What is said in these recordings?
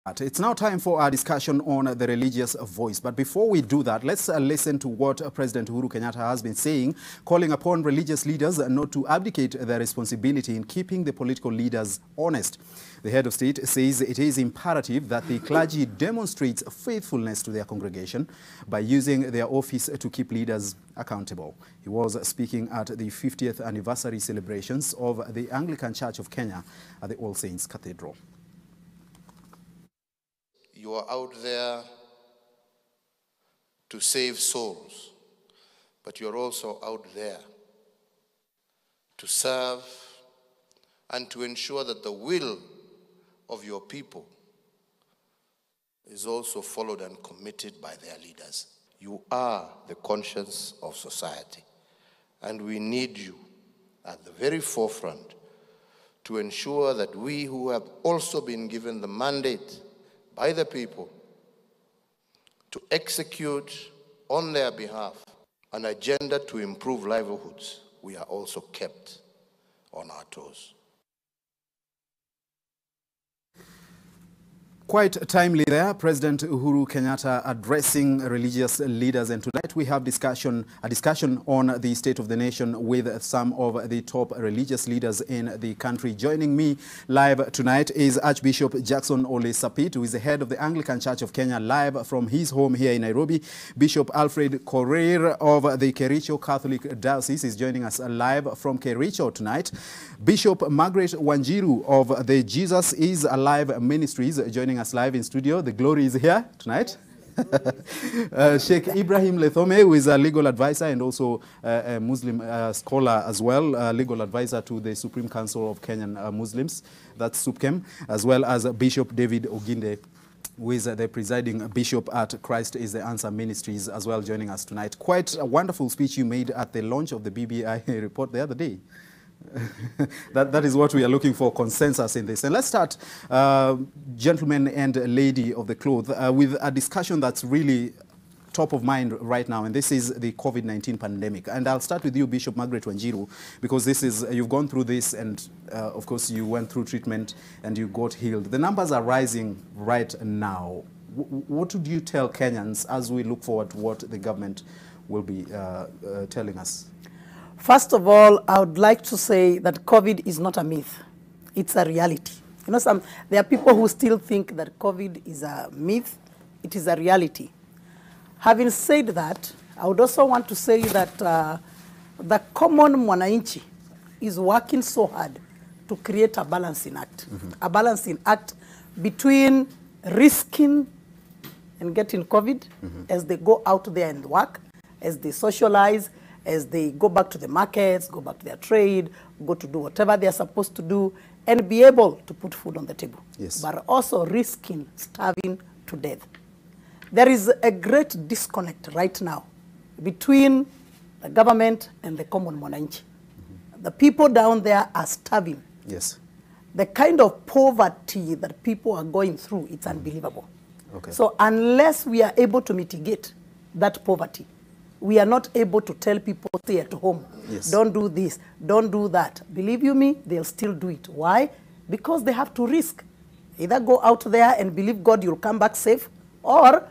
It's now time for our discussion on the religious voice. But before we do that, let's listen to what President Uhuru Kenyatta has been saying, calling upon religious leaders not to abdicate their responsibility in keeping the political leaders honest. The head of state says it is imperative that the clergy demonstrates faithfulness to their congregation by using their office to keep leaders accountable. He was speaking at the 50th anniversary celebrations of the Anglican Church of Kenya at the All Saints Cathedral. You are out there to save souls, but you're also out there to serve and to ensure that the will of your people is also followed and committed by their leaders. You are the conscience of society, and we need you at the very forefront to ensure that we who have also been given the mandate by the people to execute on their behalf an agenda to improve livelihoods, we are also kept on our toes. Quite timely there, President Uhuru Kenyatta addressing religious leaders, and tonight we have a discussion on the state of the nation with some of the top religious leaders in the country. Joining me live tonight is Archbishop Jackson Ole Sapit, who is the head of the Anglican Church of Kenya, live from his home here in Nairobi. Bishop Alfred Korir of the Kericho Catholic Diocese is joining us live from Kericho tonight. Bishop Margaret Wanjiru of the Jesus is Alive Ministries joining us live in studio. The glory is here tonight. Sheikh Ibrahim Lethome, who is a legal advisor and also a Muslim scholar as well, legal advisor to the Supreme Council of Kenyan Muslims, that's SUPKEM, as well as Bishop David Oginde, who is the presiding bishop at Christ is the Answer Ministries, as well, joining us tonight. Quite a wonderful speech you made at the launch of the BBI report the other day. that is what we are looking for, consensus in this. And let's start, gentlemen and lady of the cloth, with a discussion that's really top of mind right now, and this is the COVID-19 pandemic. And I'll start with you, Bishop Margaret Wanjiru, because this is, you've gone through this, and of course you went through treatment and you got healed. The numbers are rising right now. What would you tell Kenyans as we look forward to what the government will be telling us? First of all, I would like to say that COVID is not a myth. It's a reality. You know, there are people who still think that COVID is a myth. It is a reality. Having said that, I would also want to say that the common mwananchi is working so hard to create a balancing act. A balancing act between risking and getting COVID as they go out there and work, as they socialize, as they go back to the markets, go back to their trade, go to do whatever they are supposed to do, and be able to put food on the table. Yes. But also risking starving to death. There is a great disconnect right now between the government and the common mwananchi. The people down there are starving. Yes. The kind of poverty that people are going through, it's unbelievable. Okay. So unless we are able to mitigate that poverty, we are not able to tell people, stay at home. Yes. Don't do this, don't do that. Believe you me, they'll still do it. Why? Because they have to risk. Either go out there and believe God you'll come back safe, or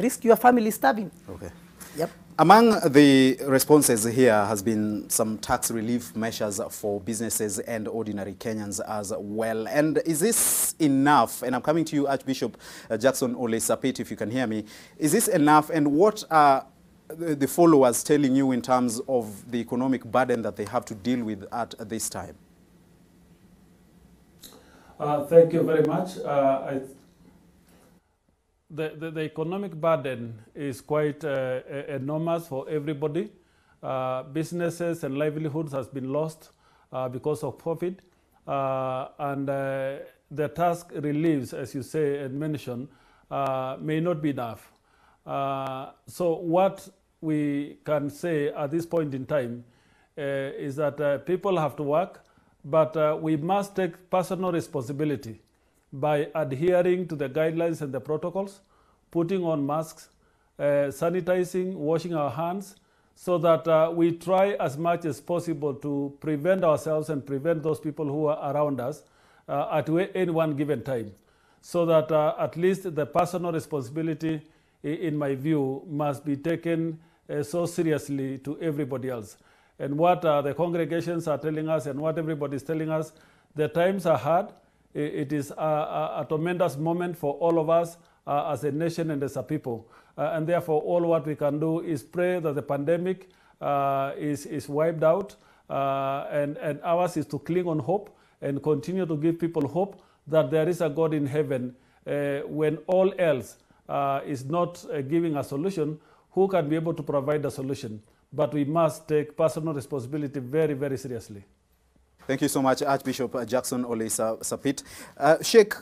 risk your family starving. Okay. Yep. Among the responses here has been some tax relief measures for businesses and ordinary Kenyans as well. And is this enough? And I'm coming to you, Archbishop Jackson Ole Sapit, if you can hear me. Is this enough? And what are the followers telling you in terms of the economic burden that they have to deal with at this time? Thank you very much. The economic burden is quite enormous for everybody. Businesses and livelihoods has been lost because of COVID. And the task reliefs, as you say and mention, may not be enough. So what we can say at this point in time is that people have to work, but we must take personal responsibility by adhering to the guidelines and the protocols, putting on masks, sanitizing, washing our hands, so that we try as much as possible to prevent ourselves and prevent those people who are around us at any one given time. so that at least the personal responsibility, in my view, must be taken so seriously to everybody else. And what the congregations are telling us and what everybody is telling us, the times are hard. It is a tremendous moment for all of us as a nation and as a people. And therefore, all what we can do is pray that the pandemic is wiped out, and ours is to cling on hope and continue to give people hope that there is a God in heaven when all else is not giving a solution, who can be able to provide a solution. But we must take personal responsibility very, very seriously. Thank you so much, Archbishop Jackson Ole Sapit. Sheikh,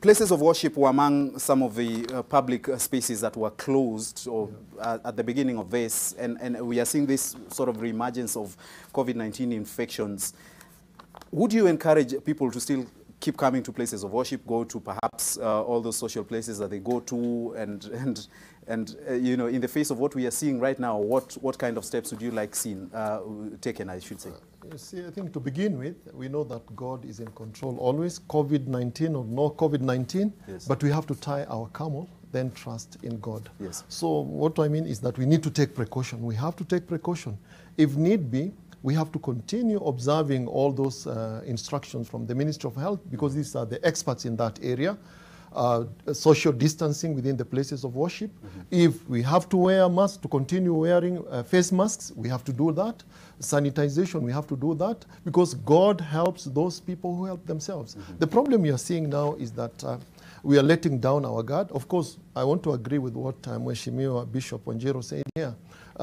places of worship were among some of the public spaces that were closed or, at the beginning of this, and we are seeing this sort of reemergence of COVID-19 infections. Would you encourage people to still keep coming to places of worship, go to perhaps all those social places that they go to, and you know, in the face of what we are seeing right now, what kind of steps would you like seen taken, I should say? You see, I think to begin with, we know that God is in control always, COVID-19 or no COVID-19, yes. But we have to tie our camel, then trust in God. Yes. So what I mean is that we need to take precaution. We have to take precaution. If need be, we have to continue observing all those instructions from the Ministry of Health, because these are the experts in that area. Social distancing within the places of worship. If we have to wear masks, to continue wearing face masks, we have to do that. Sanitization, we have to do that, because God helps those people who help themselves. The problem we are seeing now is that we are letting down our guard. Of course, I want to agree with what Mheshimiwa Bishop Wanjiru said here.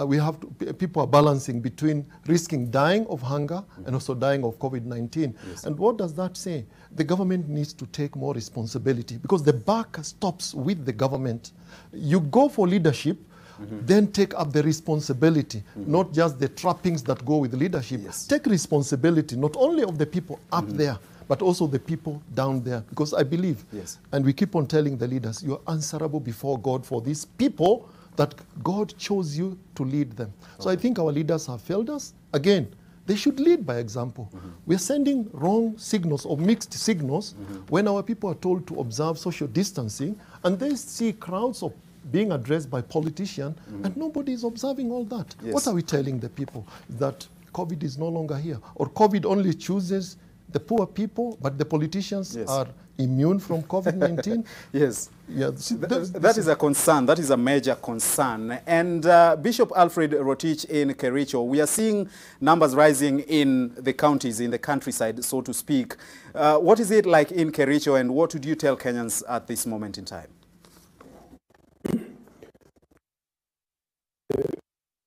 We have to, people are balancing between risking dying of hunger and also dying of COVID-19. Yes. And what does that say? The government needs to take more responsibility, because the buck stops with the government. You go for leadership, then take up the responsibility, not just the trappings that go with leadership. Yes. Take responsibility not only of the people up there, but also the people down there. Because I believe, Yes. and we keep on telling the leaders, you are answerable before God for these people that God chose you to lead them. So I think our leaders have failed us. Again, they should lead by example. We are sending wrong signals or mixed signals when our people are told to observe social distancing, and they see crowds of being addressed by politicians, and nobody is observing all that. Yes. What are we telling the people? That COVID is no longer here, or COVID only chooses the poor people, but the politicians Yes. are immune from COVID-19? Yes. Yeah, That is a concern. That is a major concern. And Bishop Alfred Rotich in Kericho, we are seeing numbers rising in the counties, in the countryside, so to speak. What is it like in Kericho, and what would you tell Kenyans at this moment in time?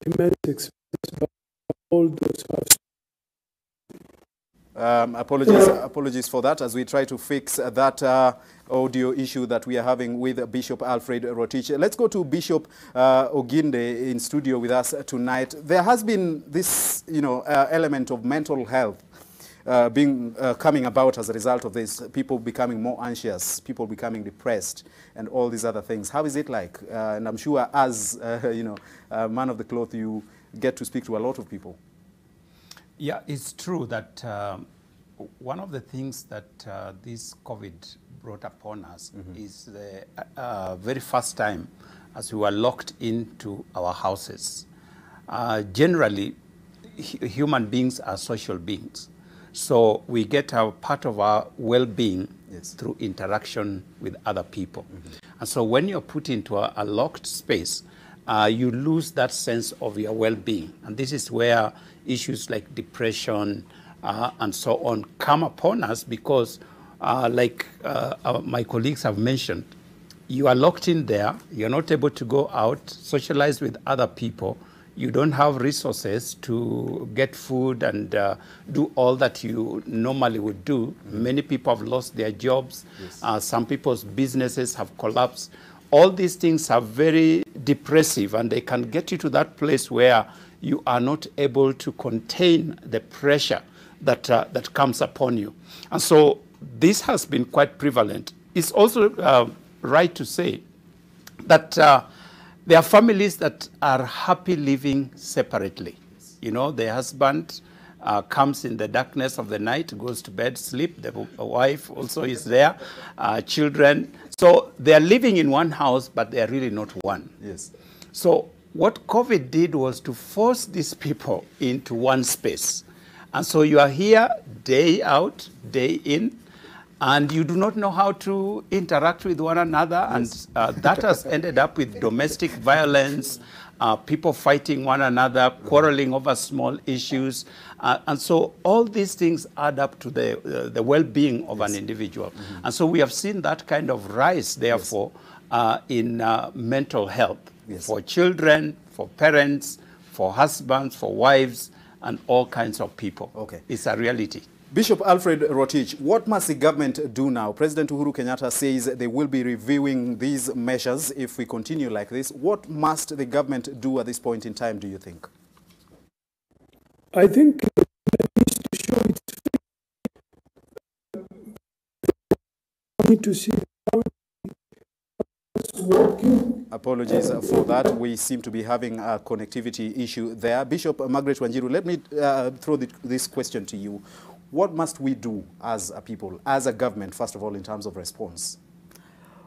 Immense experience by all those who have Apologies for that, as we try to fix that audio issue that we are having with Bishop Alfred Rotich. Let's go to Bishop Oginde in studio with us tonight. There has been this, element of mental health coming about as a result of this. People becoming more anxious, people becoming depressed, and all these other things. How is it like? And I'm sure, as a man of the cloth, you get to speak to a lot of people. Yeah, it's true that one of the things that this COVID brought upon us is the very first time as we were locked into our houses. Generally, human beings are social beings. So we get a part of our well-being through interaction with other people. And so when you're put into a locked space, you lose that sense of your well-being. And this is where issues like depression and so on come upon us, because like my colleagues have mentioned, you are locked in there, you're not able to go out, socialize with other people, you don't have resources to get food and do all that you normally would do. Many people have lost their jobs. Some people's businesses have collapsed. All these things are very depressive, and they can get you to that place where you are not able to contain the pressure that comes upon you. And so this has been quite prevalent. It's also right to say that there are families that are happy living separately. The husband comes in the darkness of the night, goes to bed, sleep. The wife also is there, children. So they are living in one house, but they are really not one. Yes. So what COVID did was to force these people into one space. And so you are here day out, day in, and you do not know how to interact with one another. Yes. And that has ended up with domestic violence, people fighting one another, quarreling over small issues. And so all these things add up to the well-being of an individual. And so we have seen that kind of rise, therefore, in mental health for children, for parents, for husbands, for wives, and all kinds of people. Okay. It's a reality. Bishop Alfred Rotich, what must the government do now? President Uhuru Kenyatta says they will be reviewing these measures if we continue like this. What must the government do at this point in time, do you think? I think it needs to show its face. We need to see how it's working. Apologies for that. We seem to be having a connectivity issue there. Bishop Margaret Wanjiru, let me throw this question to you. What must we do as a people, as a government, first of all, in terms of response?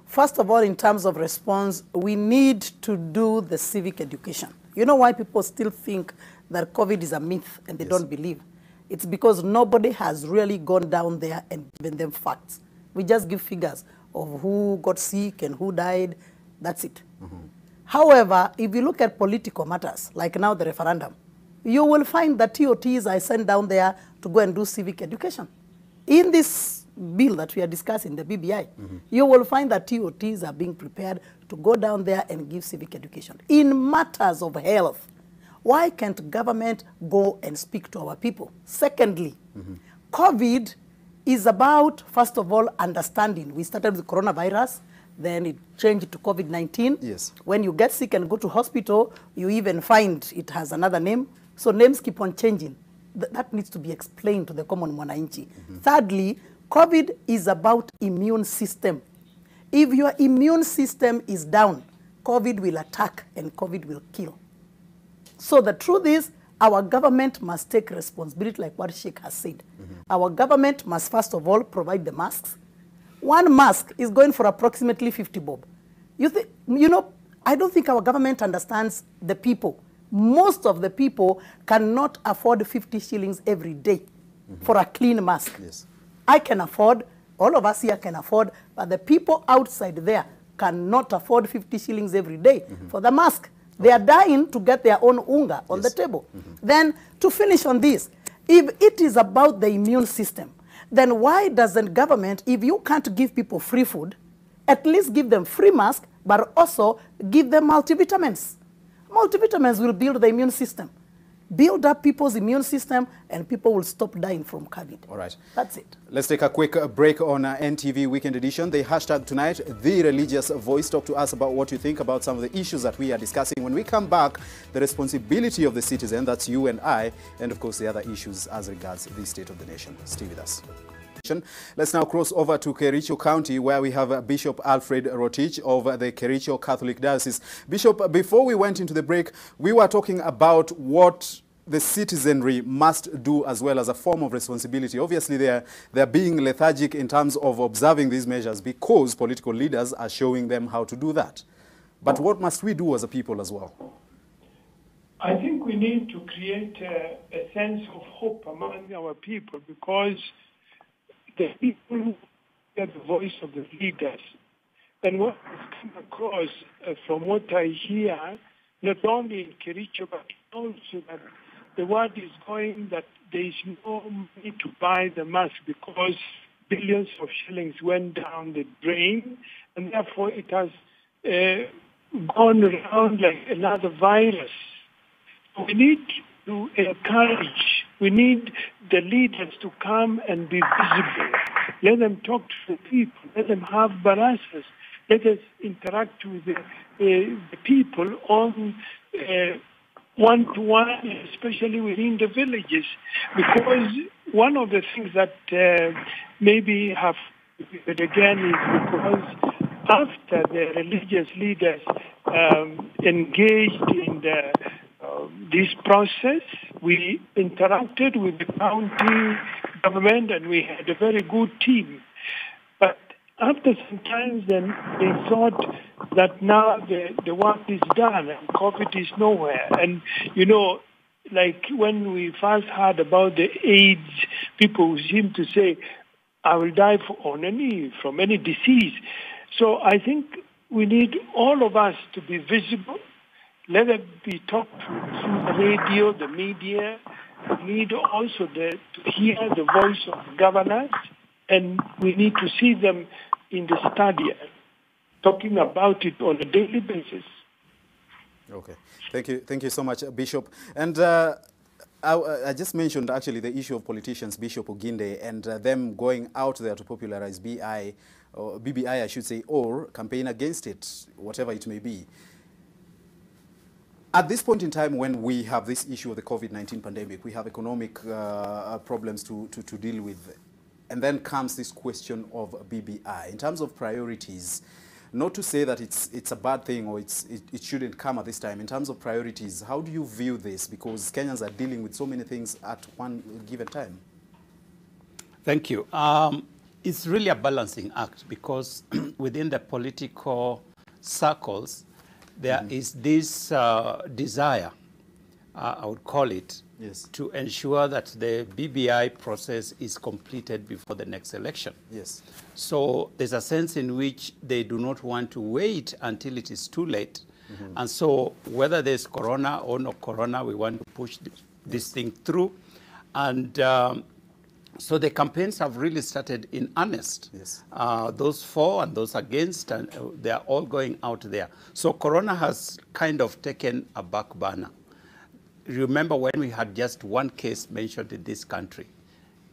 First of all, in terms of response, we need to do the civic education. You know why people still think that COVID is a myth and they don't believe? It's because nobody has really gone down there and given them facts. We just give figures of who got sick and who died. That's it. However, if you look at political matters, like now the referendum, you will find that TOTs are sent down there to go and do civic education. In this bill that we are discussing, the BBI, you will find that TOTs are being prepared to go down there and give civic education. In matters of health, why can't government go and speak to our people? Secondly, COVID is about, first of all, understanding. We started with coronavirus, then it changed to COVID-19. Yes. When you get sick and go to hospital, you even find it has another name. So names keep on changing. That needs to be explained to the common mwananchi. Thirdly, COVID is about immune system. If your immune system is down, COVID will attack and COVID will kill. So the truth is, our government must take responsibility, like what Sheikh has said. Our government must, first of all, provide the masks. One mask is going for approximately 50 bob. I don't think our government understands the people. Most of the people cannot afford 50 shillings every day for a clean mask. Yes. I can afford, all of us here can afford, but the people outside there cannot afford 50 shillings every day for the mask. They are dying to get their own unga on the table. Then, to finish on this, if it is about the immune system, then why doesn't government, if you can't give people free food, at least give them free mask, but also give them multivitamins? Multivitamins will build the immune system. Build up people's immune system, and people will stop dying from COVID. All right. That's it. Let's take a quick break on NTV Weekend Edition. The hashtag tonight, The Religious Voice. Talk to us about what you think about some of the issues that we are discussing. When we come back, the responsibility of the citizen, that's you and I, and of course the other issues as regards the state of the nation. Stay with us. Let's now cross over to Kericho County, where we have Bishop Alfred Rotich of the Kericho Catholic Diocese. Bishop, before we went into the break, we were talking about what the citizenry must do as well as a form of responsibility. Obviously, they're being lethargic in terms of observing these measures because political leaders are showing them how to do that. But what must we do as a people as well? I think we need to create a sense of hope among our people, because the people who hear the voice of the leaders, and what has come across from what I hear, not only in Kericho, but also that the word is going that there is no money to buy the mask because billions of shillings went down the drain, and therefore it has gone around like another virus. We need to encourage, we need the leaders to come and be visible. Let them talk to the people. Let them have barasas. Let us interact with the people on one-to-one, especially within the villages. Because one of the things that maybe have happened again is because after the religious leaders engaged in this process, We interacted with the county government and we had a very good team. But after some time, then they thought that now the work is done and COVID is nowhere. And, you know, like when we first heard about the AIDS, people seem to say, I will die from any disease. So I think we need all of us to be visible. Let it be talked through the radio, the media. We need also to hear the voice of governors, and we need to see them in the stadium, talking about it on a daily basis. Okay. Thank you so much, Bishop. And I just mentioned actually the issue of politicians, Bishop Oginde, and them going out there to popularize BBI, I should say, or campaign against it, whatever it may be. At this point in time when we have this issue of the COVID-19 pandemic, we have economic problems to deal with, and then comes this question of BBI. In terms of priorities, not to say that it's a bad thing or it shouldn't come at this time. In terms of priorities, how do you view this? Because Kenyans are dealing with so many things at one given time. Thank you. It's really a balancing act because within the political circles, there is this desire, I would call it, yes, to ensure that the BBI process is completed before the next election. Yes. So there's a sense in which they do not want to wait until it is too late. And so whether there's corona or no corona, we want to push this thing through. And so the campaigns have really started in earnest. Yes. Those for and those against, and they are all going out there. So corona has kind of taken a back burner. Remember when we had just one case mentioned in this country,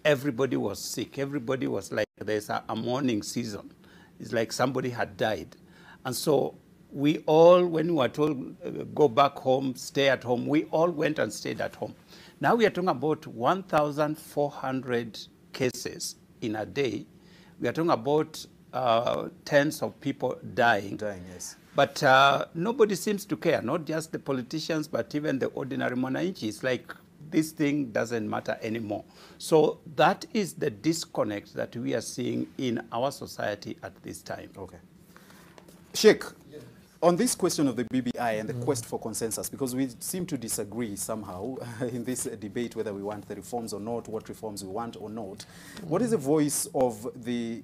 everybody was sick. Everybody was like, there's a mourning season. It's like somebody had died. And so we all, when we were told, go back home, stay at home, we all went and stayed at home. Now we are talking about 1,400 cases in a day. We are talking about tens of people dying. Yes. But nobody seems to care, not just the politicians, but even the ordinary mwananchi. It's like this thing doesn't matter anymore. So that is the disconnect that we are seeing in our society at this time. Okay. Sheikh, on this question of the BBI and the quest for consensus, because we seem to disagree somehow in this debate whether we want the reforms or not, what reforms we want or not, what is the voice of the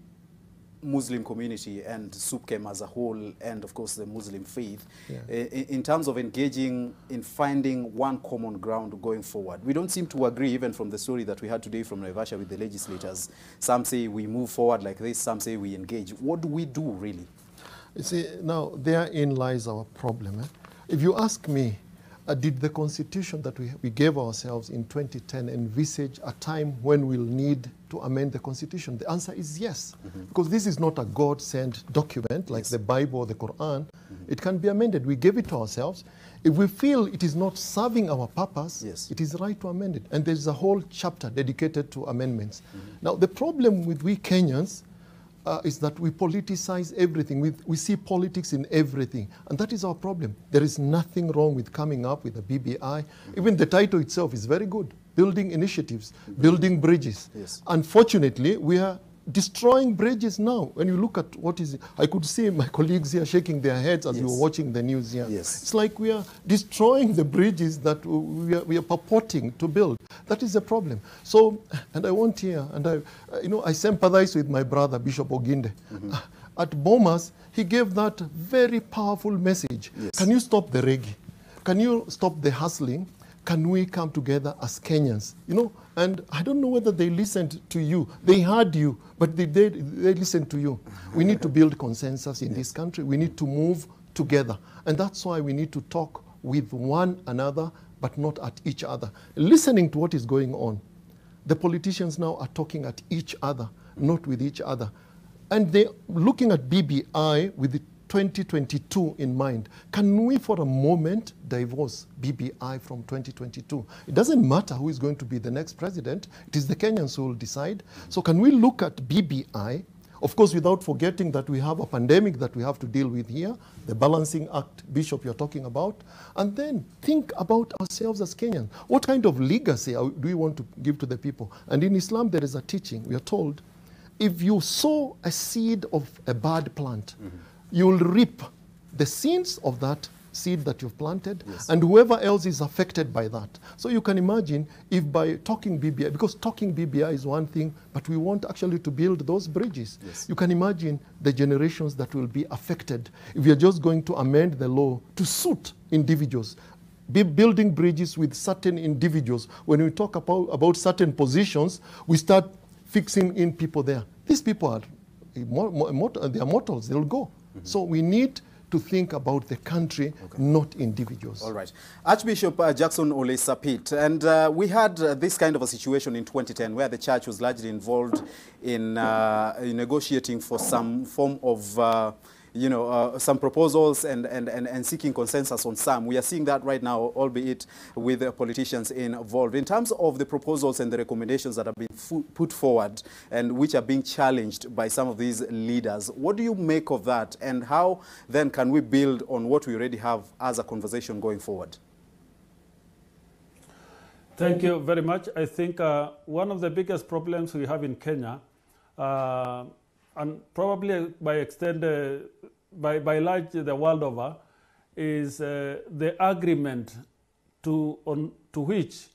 Muslim community and SUPKEM as a whole, and of course the Muslim faith, in terms of engaging in finding one common ground going forward? We don't seem to agree, even from the story that we had today from Naivasha with the legislators. Some say we move forward like this, some say we engage. What do we do, really? You see, now therein lies our problem. If you ask me, did the constitution that we gave ourselves in 2010 envisage a time when we'll need to amend the constitution? The answer is yes, because this is not a God-sent document like the Bible or the Quran. It can be amended. We gave it to ourselves. If we feel it is not serving our purpose, it is right to amend it. And there's a whole chapter dedicated to amendments. Now, the problem with we Kenyans is that we politicize everything. We see politics in everything. And that is our problem. There is nothing wrong with coming up with a BBI. Even the title itself is very good. Building initiatives, building bridges. Unfortunately, we are destroying bridges now. When you look at what is it, I could see my colleagues here shaking their heads as we were watching the news here. It's like we are destroying the bridges that we are purporting to build. That is the problem. So, and I want here, and I sympathize with my brother, Bishop Oginde. At Bomas, he gave that very powerful message. Can you stop the reggae? Can you stop the hustling? Can we come together as Kenyans? You know, and I don't know whether they listened to you. They heard you, but they listened to you. We need to build consensus in this country. We need to move together. And that's why we need to talk with one another, but not at each other. Listening to what is going on. The politicians now are talking at each other, not with each other. And they're looking at BBI with the 2022 in mind. Can we for a moment divorce BBI from 2022? It doesn't matter who is going to be the next president. It is the Kenyans who will decide. So can we look at BBI Of course, without forgetting that we have a pandemic that we have to deal with here, the balancing act, Bishop, you're talking about. And then think about ourselves as Kenyans. What kind of legacy do we want to give to the people? And in Islam, there is a teaching. We are told, if you sow a seed of a bad plant, you'll reap the sins of that seed that you've planted, and whoever else is affected by that. So you can imagine if by talking BBI, because talking BBI is one thing, but we want actually to build those bridges. You can imagine the generations that will be affected if we are just going to amend the law to suit individuals. Building bridges with certain individuals. When we talk about certain positions, we start fixing in people there. These people are they are mortals, they'll go. So we need to think about the country, not individuals. All right. Archbishop Jackson Ole Sapit, and we had this kind of a situation in 2010 where the church was largely involved in negotiating for some form of some proposals and seeking consensus on some. We are seeing that right now, albeit with politicians involved. In terms of the proposals and the recommendations that have been put forward and which are being challenged by some of these leaders, what do you make of that? And how then can we build on what we already have as a conversation going forward? Thank you very much. I think one of the biggest problems we have in Kenya, and probably by extent, by large the world over, is the agreement to which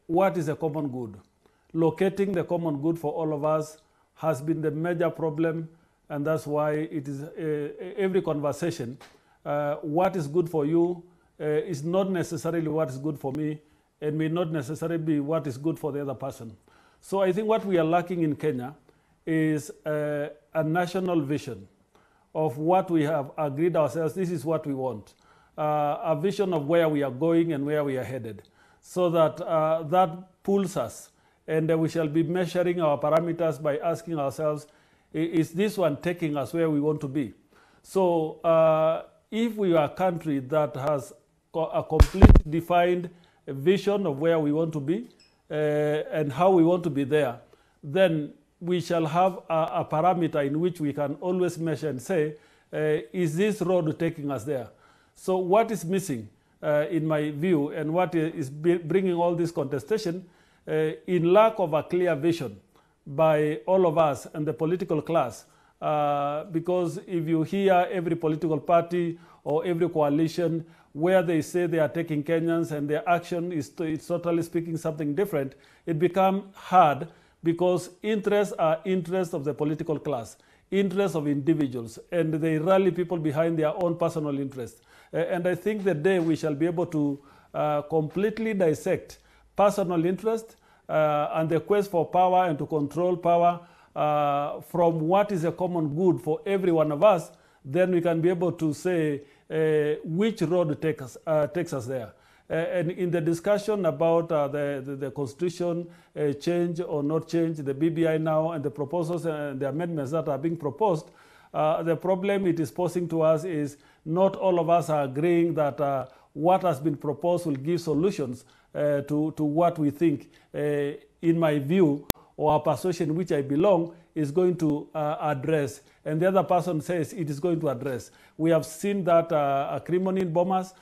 what is a common good. Locating the common good for all of us has been the major problem, and that's why it is every conversation, what is good for you is not necessarily what is good for me, and may not necessarily be what is good for the other person. So I think what we are lacking in Kenya is a national vision of what we have agreed ourselves, this is what we want. A vision of where we are going and where we are headed. So that that pulls us, and we shall be measuring our parameters by asking ourselves, is this one taking us where we want to be? So if we are a country that has a complete defined vision of where we want to be and how we want to be there, then we shall have a parameter in which we can always measure and say, is this road taking us there? So what is missing, in my view, and what is bringing all this contestation, in lack of a clear vision by all of us and the political class, because if you hear every political party or every coalition where they say they are taking Kenyans and their action is totally speaking something different, it becomes hard, because interests are interests of the political class, interests of individuals, and they rally people behind their own personal interests. And I think the day we shall be able to completely dissect personal interest and the quest for power and to control power from what is a common good for every one of us, then we can be able to say which road takes us there. And in the discussion about the constitution change or not change, the BBI now, and the proposals and the amendments that are being proposed, the problem it is posing to us is not all of us are agreeing that what has been proposed will give solutions to what we think, in my view, or a persuasion which I belong, is going to address. And the other person says it is going to address. We have seen that Crimonin bombers,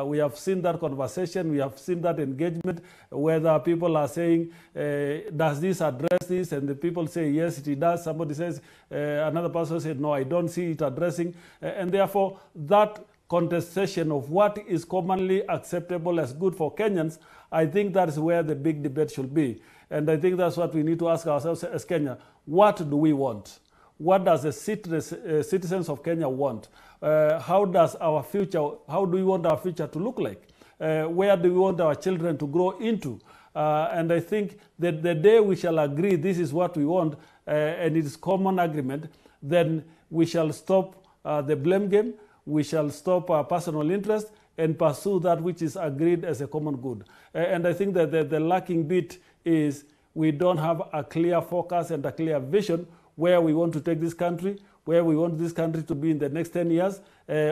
we have seen that conversation, we have seen that engagement, whether people are saying, does this address this? And the people say, yes, it does. Somebody says, another person said, no, I don't see it addressing. And therefore, that contestation of what is commonly acceptable as good for Kenyans, I think that's where the big debate should be. And I think that's what we need to ask ourselves as Kenya. What do we want? What does the citizens of Kenya want? How does our future, how do we want our future to look like? Where do we want our children to grow into? And I think that the day we shall agree this is what we want, and it is common agreement, then we shall stop the blame game, we shall stop our personal interest, and pursue that which is agreed as a common good. And I think that the lacking bit is we don't have a clear focus and a clear vision where we want to take this country, where we want this country to be in the next 10 years.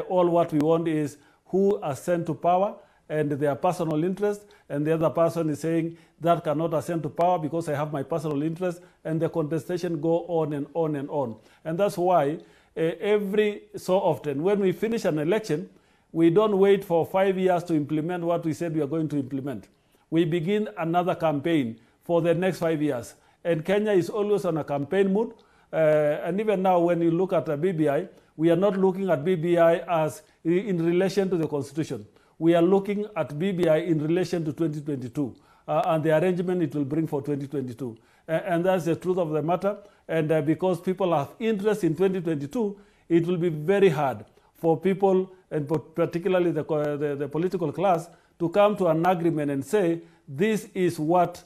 All what we want is who are sent to power and their personal interest, and the other person is saying that cannot ascend to power because I have my personal interest, and the contestation go on and on and on. And that's why every so often, when we finish an election, we don't wait for 5 years to implement what we said we are going to implement. We begin another campaign for the next 5 years. And Kenya is always on a campaign mood. And even now, when you look at BBI, we are not looking at BBI as in relation to the Constitution. We are looking at BBI in relation to 2022 and the arrangement it will bring for 2022. And that's the truth of the matter. And because people have interest in 2022, it will be very hard for people, and particularly the political class, to come to an agreement and say, this is what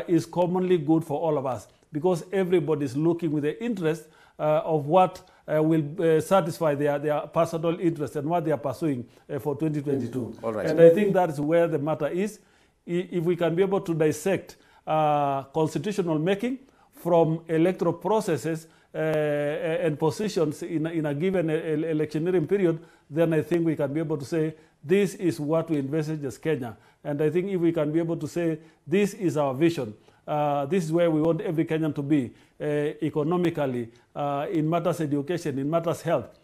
is commonly good for all of us, because everybody is looking with the interest of what will satisfy their personal interest and what they are pursuing for 2022. All right. And I think that is where the matter is. If we can be able to dissect constitutional making from electoral processes and positions in a given electioneering period, then I think we can be able to say this is what we envisage as Kenya. And I think if we can be able to say this is our vision, this is where we want every Kenyan to be economically, in matters education, in matters health,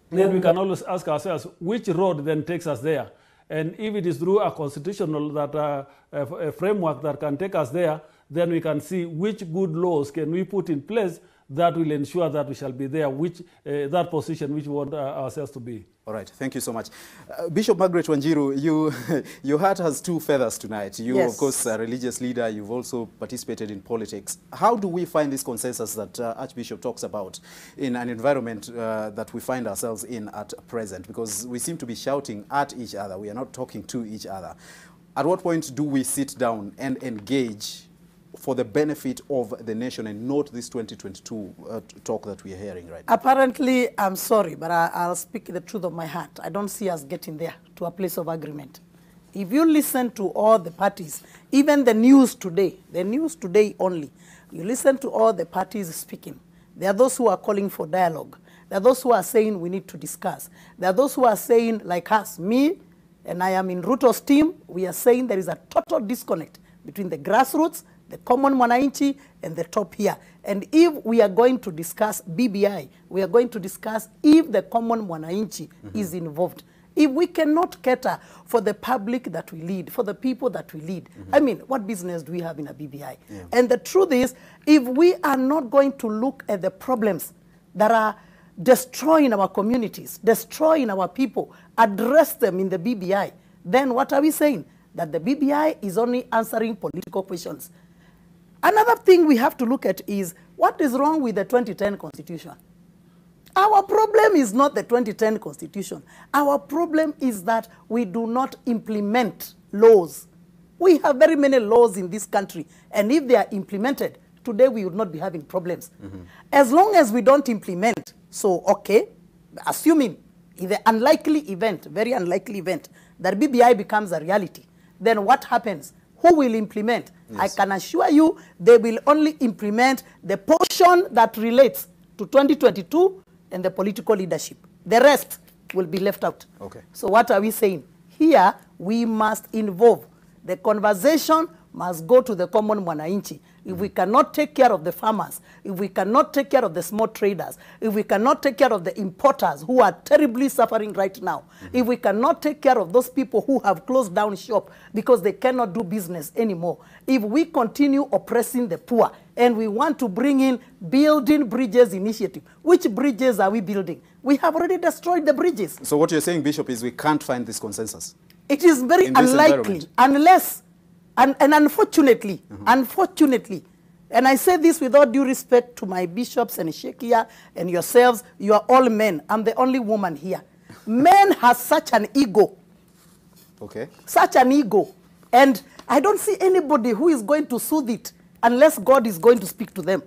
then we can always ask ourselves which road then takes us there. And if it is through a constitutional a framework that can take us there, then we can see which good laws can we put in place that will ensure that we shall be there, which that position which we want ourselves to be. All right, thank you so much. Bishop Margaret Wanjiru, your heart has two feathers tonight. You, yes, of course, are a religious leader. You've also participated in politics. How do we find this consensus that Archbishop talks about in an environment that we find ourselves in at present? Because we seem to be shouting at each other. We are not talking to each other. At what point do we sit down and engage for the benefit of the nation and not this 2022 talk that we are hearing right now? Apparently, I'm sorry, but I'll speak the truth of my heart. I don't see us getting there to a place of agreement. If you listen to all the parties, even the news today only, you listen to all the parties speaking. There are those who are calling for dialogue. There are those who are saying we need to discuss. There are those who are saying, like us, me, and I am in Ruto's team, we are saying there is a total disconnect between the grassroots, the common mwananchi, and the top here. And if we are going to discuss BBI, we are going to discuss if the common mwananchi is involved. If we cannot cater for the public that we lead, for the people that we lead, I mean, what business do we have in a BBI? Yeah. And the truth is, if we are not going to look at the problems that are destroying our communities, destroying our people, address them in the BBI, then what are we saying? That the BBI is only answering political questions. Another thing we have to look at is what is wrong with the 2010 Constitution. Our problem is not the 2010 Constitution. Our problem is that we do not implement laws. We have very many laws in this country, and if they are implemented, today we would not be having problems. As long as we don't implement, so okay, assuming in the unlikely event, very unlikely event, that BBI becomes a reality, then what happens? Who will implement? Yes. I can assure you they will only implement the portion that relates to 2022 and the political leadership. The rest will be left out. Okay. So what are we saying? Here we must involve. The conversation must go to the common mwananchi. If we cannot take care of the farmers, if we cannot take care of the small traders, if we cannot take care of the importers who are terribly suffering right now, if we cannot take care of those people who have closed down shop because they cannot do business anymore, if we continue oppressing the poor and we want to bring in building bridges initiative, which bridges are we building? We have already destroyed the bridges. So what you're saying, Bishop, is we can't find this consensus? It is very unlikely unless... And unfortunately, unfortunately, and I say this with all due respect to my bishops and Shekia and yourselves, you are all men. I'm the only woman here. Men have such an ego. Okay. Such an ego. And I don't see anybody who is going to soothe it unless God is going to speak to them.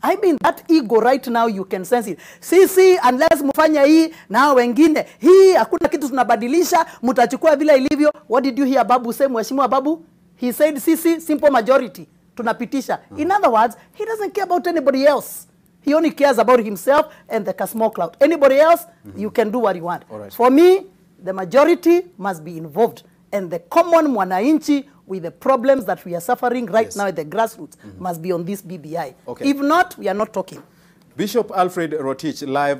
I mean, that ego right now, you can sense it. Sisi, unless mufanya hii, na wengine, hii, hakuna kitu tunabadilisha, mutachukua vile ilivyo. What did you hear Babu say, Mheshimiwa Babu? He said, sisi, simple majority, tunapitisha. In other words, he doesn't care about anybody else. He only cares about himself and the small cloud. Anybody else, you can do what you want. Right. For me, the majority must be involved. and the common mwananchi with the problems that we are suffering right Yes. now at the grassroots must be on this BBI. Okay. If not, we are not talking. Bishop Alfred Rotich, live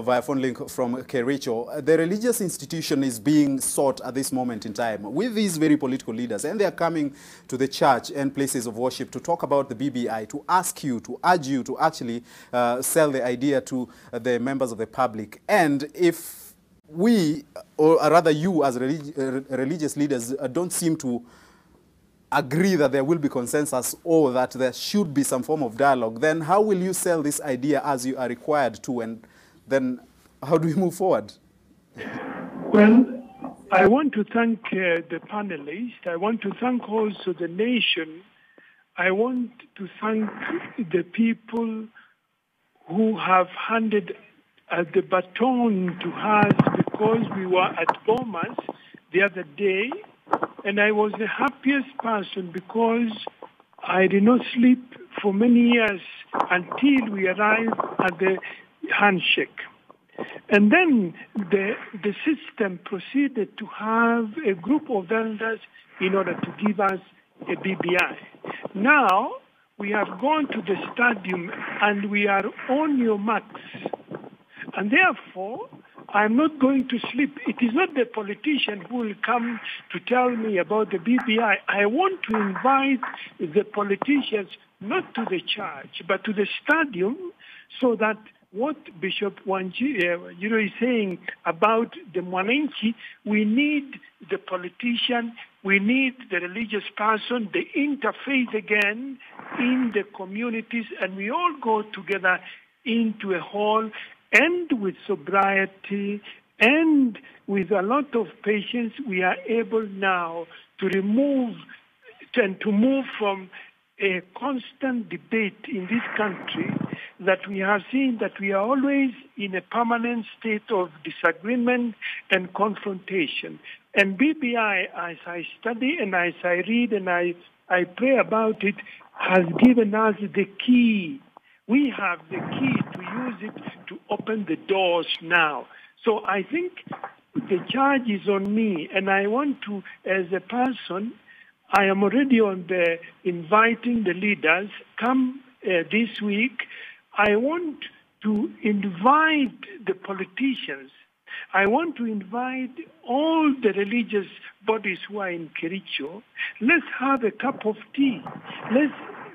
via phone link from Kericho. The religious institution is being sought at this moment in time with these very political leaders, and they are coming to the church and places of worship to talk about the BBI, to ask you, to urge you to actually sell the idea to the members of the public. And if we, or rather you as religious leaders, don't seem to agree that there will be consensus or that there should be some form of dialogue, then how will you sell this idea as you are required to, and then how do we move forward? Well, I want to thank the panelists. I want to thank also the nation. I want to thank the people who have handed the baton to us, because we were at Bomas the other day, and I was the happiest person because I did not sleep for many years until we arrived at the handshake. And then the system proceeded to have a group of elders in order to give us a BBI. Now we have gone to the stadium and we are on your marks. And therefore, I'm not going to sleep. It is not the politician who will come to tell me about the BBI. I want to invite the politicians not to the church, but to the stadium, so that what Bishop Oginde is saying about the mwananchi, we need the politician, we need the religious person, the interfaith again in the communities, and we all go together into a hall, and with sobriety and with a lot of patience, we are able now to remove and to move from a constant debate in this country that we have seen that we are always in a permanent state of disagreement and confrontation. And BBI, as I study and as I read and I pray about it, has given us the key. We have the key to use it to open the doors now. So I think the charge is on me, and I want to, as a person, I am already on the inviting the leaders, come this week. I want to invite the politicians. I want to invite all the religious bodies who are in Kericho. Let's have a cup of tea. Let's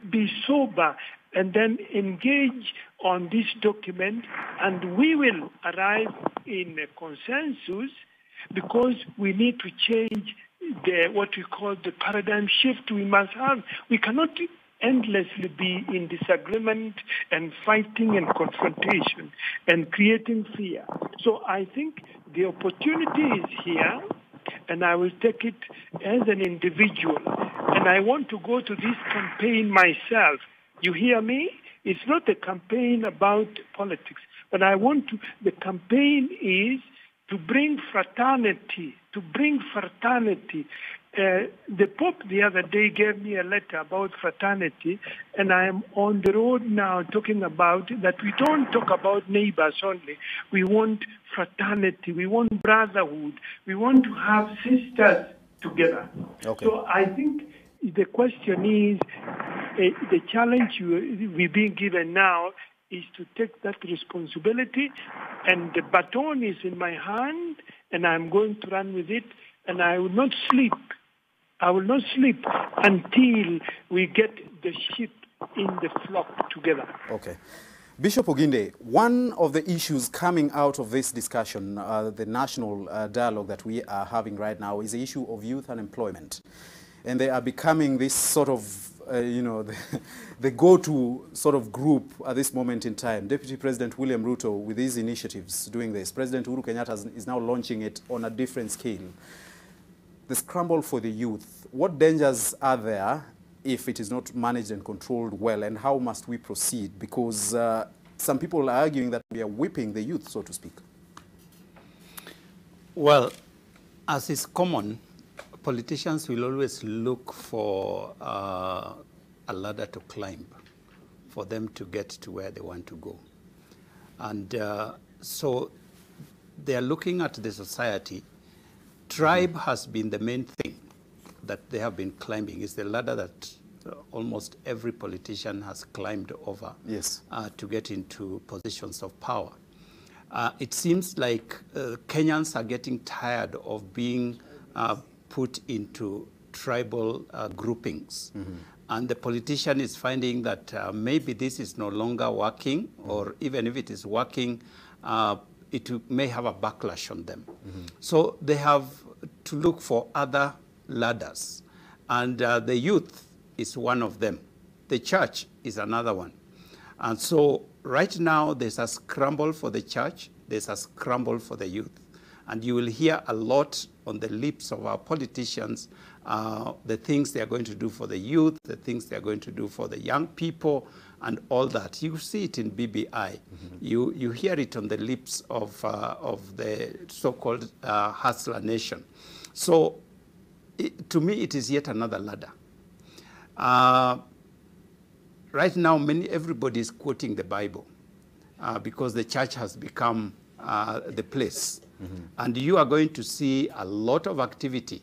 be sober and then engage on this document, and we will arrive in a consensus, because we need to change what we call the paradigm shift we must have. We cannot endlessly be in disagreement and fighting and confrontation and creating fear. So I think the opportunity is here, and I will take it as an individual. And I want to go to this campaign myself. You hear me? It's not a campaign about politics, but the campaign is to bring fraternity, The Pope the other day gave me a letter about fraternity, and I am on the road now talking about that we don't talk about neighbors only. We want fraternity, we want brotherhood, we want to have sisters together. Okay. So I think the question is, the challenge we're being given now is to take that responsibility, and the baton is in my hand, and I'm going to run with it, and I will not sleep. I will not sleep until we get the sheep in the flock together. Okay. Bishop Oginde, one of the issues coming out of this discussion, the national dialogue that we are having right now, is the issue of youth unemployment. And they are becoming this sort of, the go-to sort of group at this moment in time. Deputy President William Ruto, with these initiatives doing this, President Uhuru Kenyatta is now launching it on a different scale. The scramble for the youth, what dangers are there if it is not managed and controlled well, and how must we proceed? Because some people are arguing that we are whipping the youth, so to speak. Well, as is common, politicians will always look for a ladder to climb for them to get to where they want to go. And so they are looking at the society Tribe has been the main thing that they have been climbing. It's the ladder that almost every politician has climbed over to get into positions of power. It seems like Kenyans are getting tired of being put into tribal groupings. And the politician is finding that maybe this is no longer working, or even if it is working, it may have a backlash on them. So they have to look for other ladders. And the youth is one of them. The church is another one. And so right now there's a scramble for the church, there's a scramble for the youth. And you will hear a lot on the lips of our politicians, the things they are going to do for the youth, the things they are going to do for the young people, and all that. You see it in BBI. You hear it on the lips of the so-called hustler nation. So to me, it is yet another ladder. Right now, everybody is quoting the Bible because the church has become the place. And you are going to see a lot of activity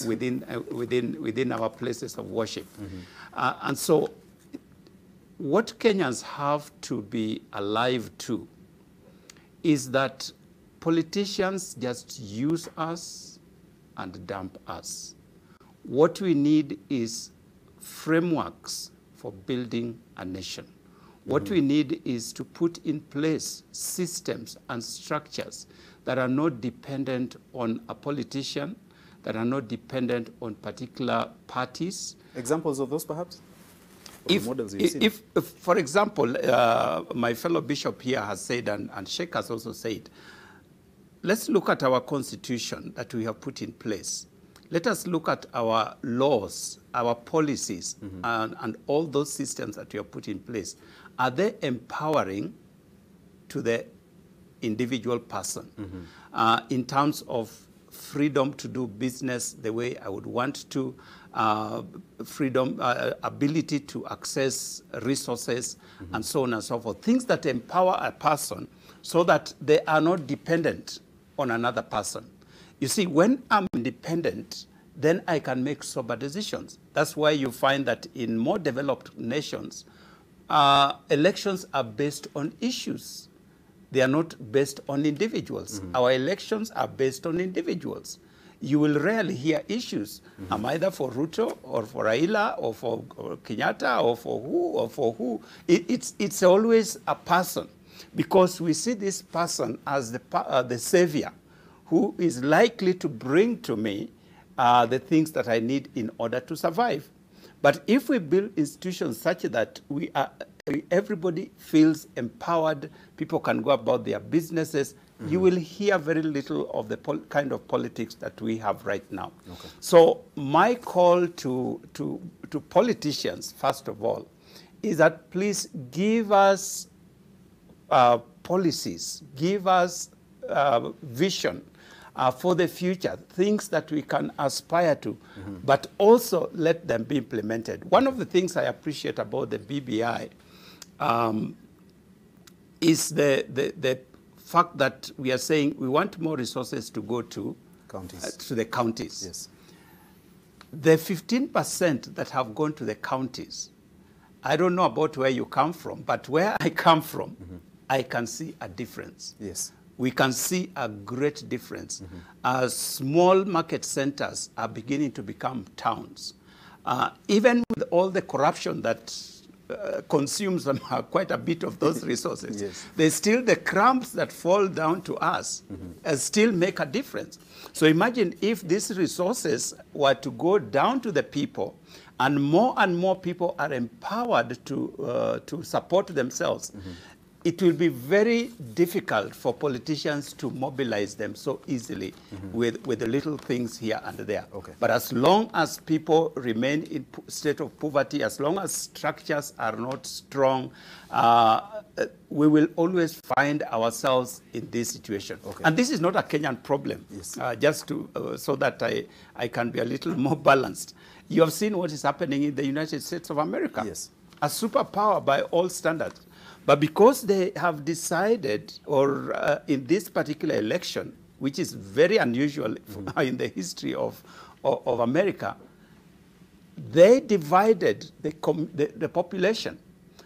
within our places of worship. And so what Kenyans have to be alive to is that politicians just use us and dump us. What we need is frameworks for building a nation. What we need is to put in place systems and structures that are not dependent on a politician, that are not dependent on particular parties. Examples of those, perhaps? If, for example, my fellow bishop here has said, and Sheikh has also said, let's look at our constitution that we have put in place. Let us look at our laws, our policies, and all those systems that we have put in place. Are they empowering to the individual person in terms of freedom to do business the way I would want to, freedom, ability to access resources, and so on and so forth. Things that empower a person so that they are not dependent on another person. You see, when I'm independent, then I can make sober decisions. That's why you find that in more developed nations, elections are based on issues. They are not based on individuals. Our elections are based on individuals. You will rarely hear issues. I'm either for Ruto or for Raila or for Kenyatta or for who or for who. It's always a person, because we see this person as the savior who is likely to bring to me the things that I need in order to survive. But if we build institutions such that everybody feels empowered, people can go about their businesses, you will hear very little of the kind of politics that we have right now. So my call to politicians, first of all, is that please give us policies, give us vision for the future, things that we can aspire to, but also let them be implemented. One of the things I appreciate about the BBI is the fact that we are saying we want more resources to go to the counties. Yes. The 15% that have gone to the counties, I don't know about where you come from, but where I come from, I can see a difference. Yes. We can see a great difference. Small market centers are beginning to become towns. Even with all the corruption that consumes quite a bit of those resources, there's still the crumbs that fall down to us still make a difference. So imagine if these resources were to go down to the people, and more people are empowered to support themselves. It will be very difficult for politicians to mobilize them so easily with the little things here and there. But as long as people remain in state of poverty, as long as structures are not strong, we will always find ourselves in this situation. And this is not a Kenyan problem, just to, so that I can be a little more balanced. You have seen what is happening in the United States of America. A superpower by all standards. But because they have decided, or in this particular election, which is very unusual in the history of America, they divided the population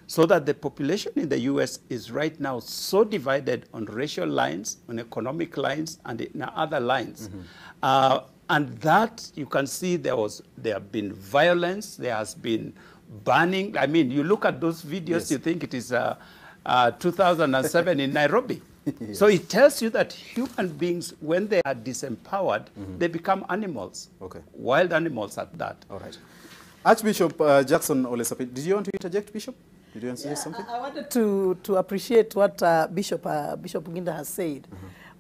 so that the population in the US is right now so divided on racial lines, on economic lines, and in other lines. And that, you can see there have been violence, there has been burning. I mean, you look at those videos, yes. You think it is 2007 in Nairobi. Yes. So it tells you that human beings, when they are disempowered, they become animals, wild animals at that. All right. Archbishop Jackson Olesapi, did you want to interject, Bishop? Did you want to say something? I wanted to appreciate what Bishop Oginde has said.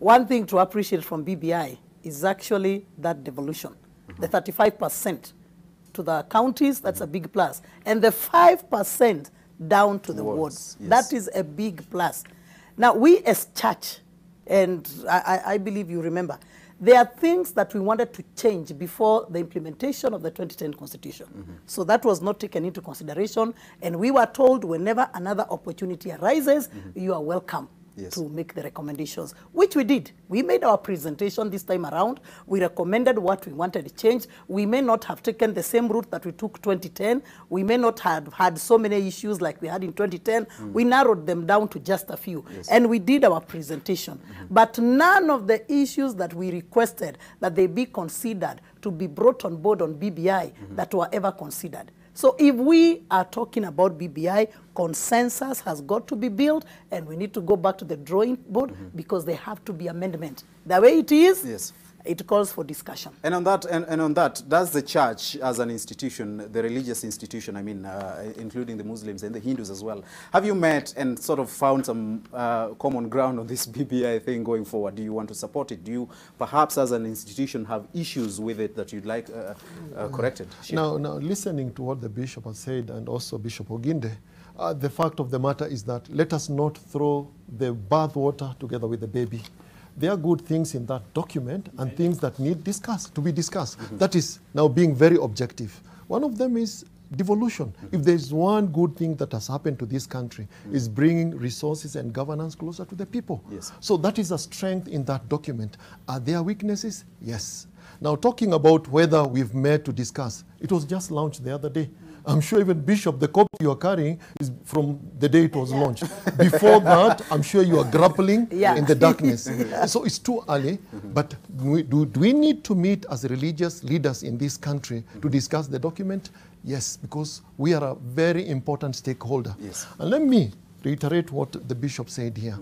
One thing to appreciate from BBI is actually that devolution. The 35% to the counties, that's a big plus. And the 5% down to the wards. Yes. That is a big plus. Now, we as church, and I believe you remember, there are things that we wanted to change before the implementation of the 2010 Constitution. So that was not taken into consideration, and we were told whenever another opportunity arises, you are welcome. Yes. To make the recommendations, which we did. We made our presentation this time around. We recommended what we wanted to change. We may not have taken the same route that we took 2010. We may not have had so many issues like we had in 2010. We narrowed them down to just a few. Yes. And we did our presentation. But none of the issues that we requested that they be considered to be brought on board on BBI that were ever considered. So if we are talking about BBI, consensus has got to be built, and we need to go back to the drawing board because there have to be amendment. The way it is, yes. It calls for discussion. And on that, does the church as an institution, the religious institution, I mean, including the Muslims and the Hindus as well, have you met and sort of found some common ground on this BBI thing going forward? Do you want to support it? Do you perhaps as an institution have issues with it that you'd like corrected? Now, listening to what the bishop has said and also Bishop Oginde, the fact of the matter is that let us not throw the bathwater together with the baby. There are good things in that document and things that need to be discussed. That is now being very objective. One of them is devolution. If there is one good thing that has happened to this country, is bringing resources and governance closer to the people. Yes. So that is a strength in that document. Are there weaknesses? Yes. Now, talking about whether we've met to discuss, it was just launched the other day. I'm sure even Bishop, the copy you are carrying is from the day it was launched. Before that, I'm sure you are grappling in the darkness. So it's too early, but do we need to meet as religious leaders in this country to discuss the document? Yes, because we are a very important stakeholder. Yes. And let me reiterate what the bishop said here.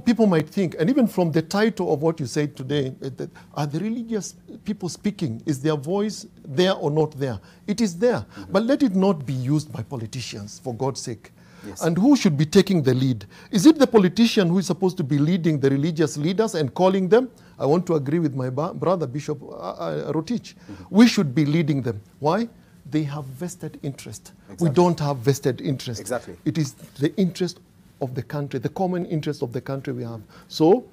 People might think, and even from the title of what you said today, are the religious people speaking? Is their voice there or not there? It is there, but let it not be used by politicians, for God's sake. Yes. And who should be taking the lead? Is it the politician who is supposed to be leading the religious leaders and calling them? I want to agree with my brother, Bishop Rotich. We should be leading them. Why? They have vested interest. Exactly. We don't have vested interest. Exactly. It is the interest of the country, the common interest of the country we have. So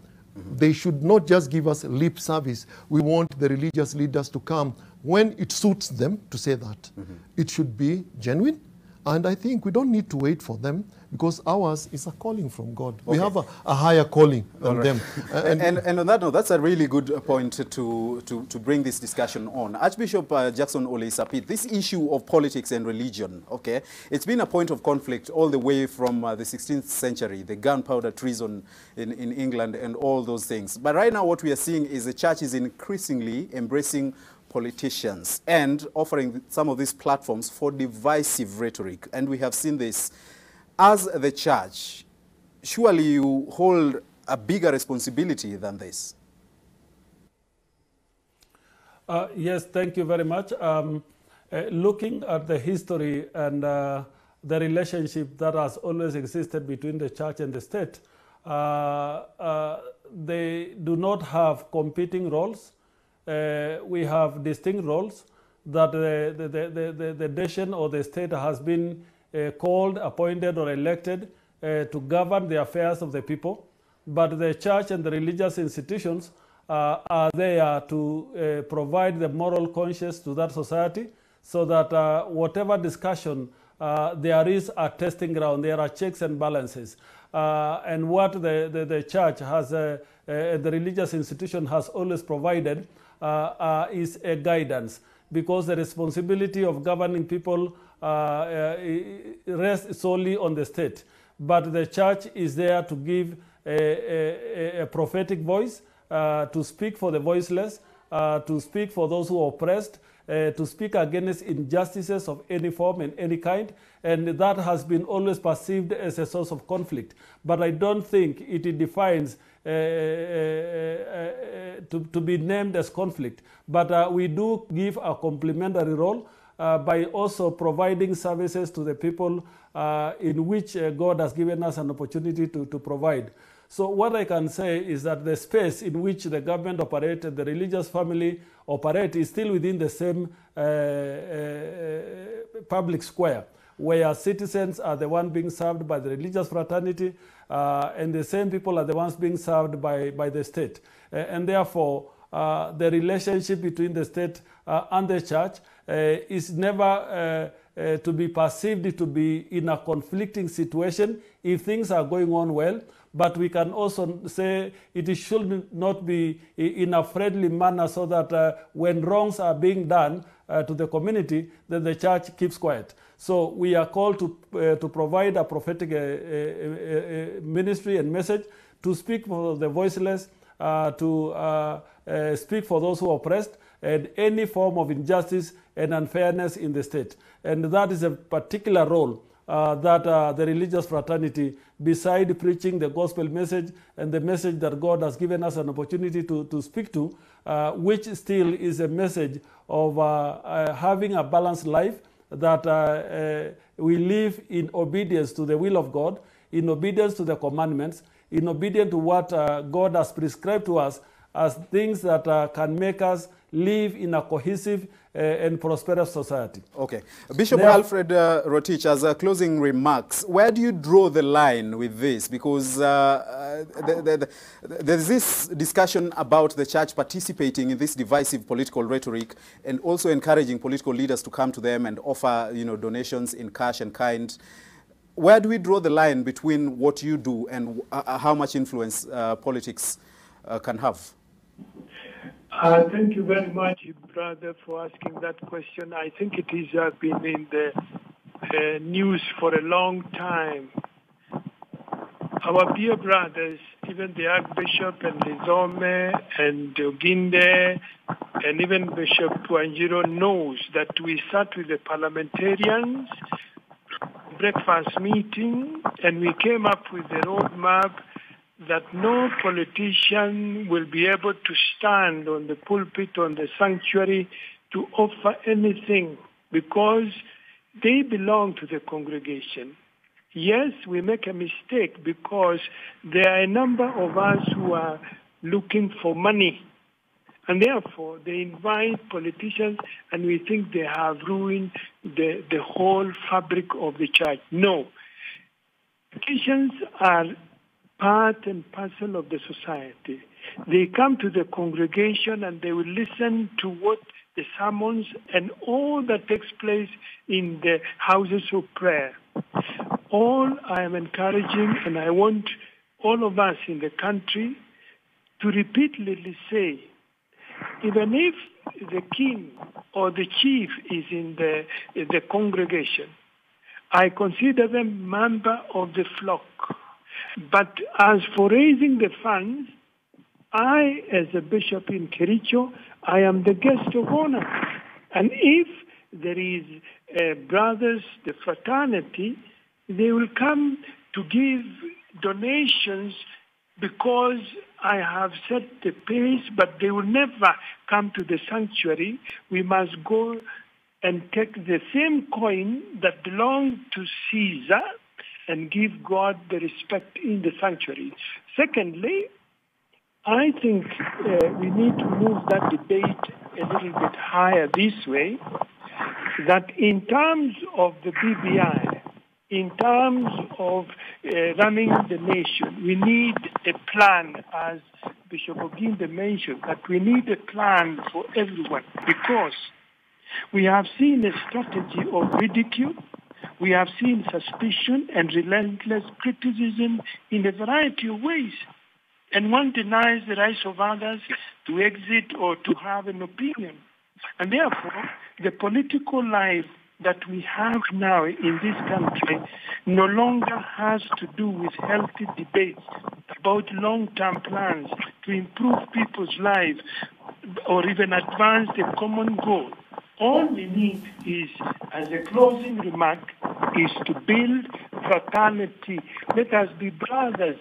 they should not just give us lip service. We want the religious leaders to come when it suits them to say that. It should be genuine, and I think we don't need to wait for them because ours is a calling from God. Okay. We have a higher calling than them. And on that note, that's a really good point to bring this discussion on. Archbishop Jackson Olesapi, this issue of politics and religion, okay, it's been a point of conflict all the way from the 16th century, the gunpowder treason in England and all those things. But right now what we are seeing is the church is increasingly embracing politicians and offering some of these platforms for divisive rhetoric. And we have seen this. As the church, surely you hold a bigger responsibility than this. Yes, thank you very much. Looking at the history and the relationship that has always existed between the church and the state, they do not have competing roles. We have distinct roles that the nation or the state has been called, appointed, or elected to govern the affairs of the people. But the church and the religious institutions are there to provide the moral conscience to that society so that whatever discussion there is a testing ground. There are checks and balances. And what the church has, the religious institution has always provided is a guidance, because the responsibility of governing people rests solely on the state. But the church is there to give a prophetic voice, to speak for the voiceless, to speak for those who are oppressed, to speak against injustices of any form and any kind, and that has been always perceived as a source of conflict. But I don't think it defines to be named as conflict. But we do give a complementary role by also providing services to the people in which God has given us an opportunity to provide. So what I can say is that the space in which the government operates and the religious family operate is still within the same public square, where citizens are the ones being served by the religious fraternity, and the same people are the ones being served by the state. And therefore, the relationship between the state and the church is never to be perceived to be in a conflicting situation if things are going on well. But we can also say it should not be in a friendly manner, so that when wrongs are being done to the community, then the church keeps quiet. So we are called to provide a prophetic ministry and message, to speak for the voiceless, to speak for those who are oppressed, and any form of injustice and unfairness in the state. And that is a particular role that the religious fraternity, beside preaching the gospel message and the message that God has given us an opportunity to speak to, which still is a message of having a balanced life, that we live in obedience to the will of God, in obedience to the commandments, in obedience to what God has prescribed to us as things that can make us live in a cohesive and prosperous society. Okay. Bishop Alfred Rotich, as closing remarks, where do you draw the line with this? Because there's this discussion about the church participating in this divisive political rhetoric, and also encouraging political leaders to come to them and offer, donations in cash and kind. Where do we draw the line between what you do and how much influence politics can have? Thank you very much, brother, for asking that question. I think it has been in the news for a long time. Our dear brothers, even the Archbishop and Lizome and Oginde and even Bishop Tuanjiro knows that we sat with the parliamentarians, breakfast meeting, and we came up with a roadmap that no politician will be able to stand on the pulpit, on the sanctuary, to offer anything, because they belong to the congregation. Yes, we make a mistake because there are a number of us who are looking for money, and therefore they invite politicians, and we think they have ruined the whole fabric of the church. No. Politicians are part and parcel of the society. They come to the congregation and they will listen to what the sermons and all that takes place in the houses of prayer. All I am encouraging, and I want all of us in the country to repeatedly say, even if the king or the chief is in the congregation, I consider them member of the flock. But as for raising the funds, I, as a bishop in Kericho, I am the guest of honor. And if there is brothers, the fraternity, they will come to give donations because I have set the pace, but they will never come to the sanctuary. We must go and take the same coin that belongs to Caesar and give God the respect in the sanctuary. Secondly, I think we need to move that debate a little bit higher this way, that in terms of the BBI, in terms of running the nation, we need a plan, as Bishop Oginde mentioned, that we need a plan for everyone, because we have seen a strategy of ridicule. We have seen suspicion and relentless criticism in a variety of ways. And one denies the rights of others to exit or to have an opinion. And therefore, the political life that we have now in this country no longer has to do with healthy debates about long-term plans to improve people's lives or even advance the common goal. All we need is, as a closing remark, is to build fraternity. Let us be brothers.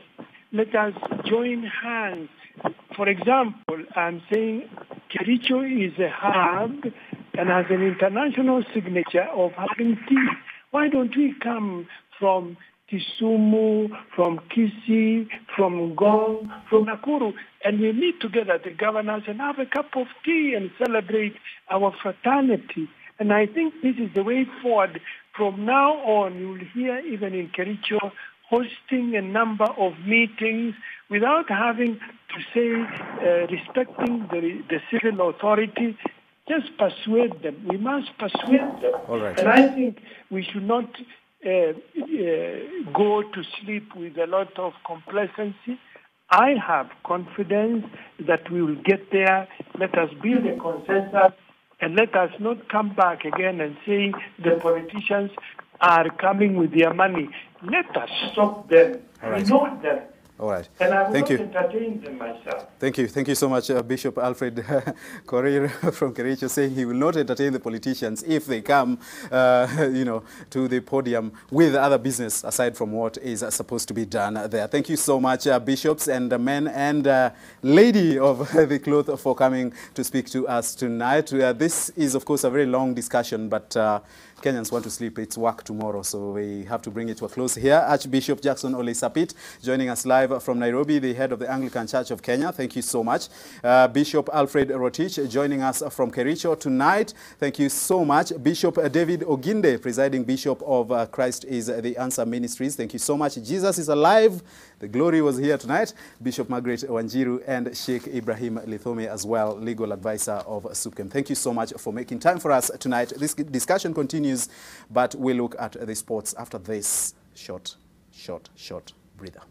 Let us join hands. For example, I'm saying Kericho is a hub and has an international signature of having tea. Why don't we come from Kisumu, from Kisii, from Ngong, from Nakuru, and we meet together, the governors, and have a cup of tea and celebrate our fraternity. And I think this is the way forward. From now on, you will hear even in Kericho hosting a number of meetings without having to say respecting the civil authority. Just persuade them. We must persuade them. All right. And I think we should not go to sleep with a lot of complacency. I have confidence that we will get there. Let us build a consensus and let us not come back again and say the politicians are coming with their money. Let us stop them. All right. We know them. All right. And I will Thank not you. entertain them myself. Thank you. Thank you so much, Bishop Alfred Korir from Kericho, saying he will not entertain the politicians if they come, to the podium with other business aside from what is supposed to be done there. Thank you so much, bishops and men and lady of the cloth for coming to speak to us tonight. This is, of course, a very long discussion, but Kenyans want to sleep. It's work tomorrow, so we have to bring it to a close here. Archbishop Jackson Ole Sapit joining us live from Nairobi, the head of the Anglican Church of Kenya. Thank you so much. Bishop Alfred Rotich joining us from Kericho tonight. Thank you so much. Bishop David Oginde, presiding bishop of Christ is the Answer Ministries. Thank you so much. Jesus is alive. The glory was here tonight. Bishop Margaret Wanjiru and Sheikh Ibrahim Lithome as well, legal advisor of SUPKEM. Thank you so much for making time for us tonight. This discussion continues, but we'll look at the sports after this short breather.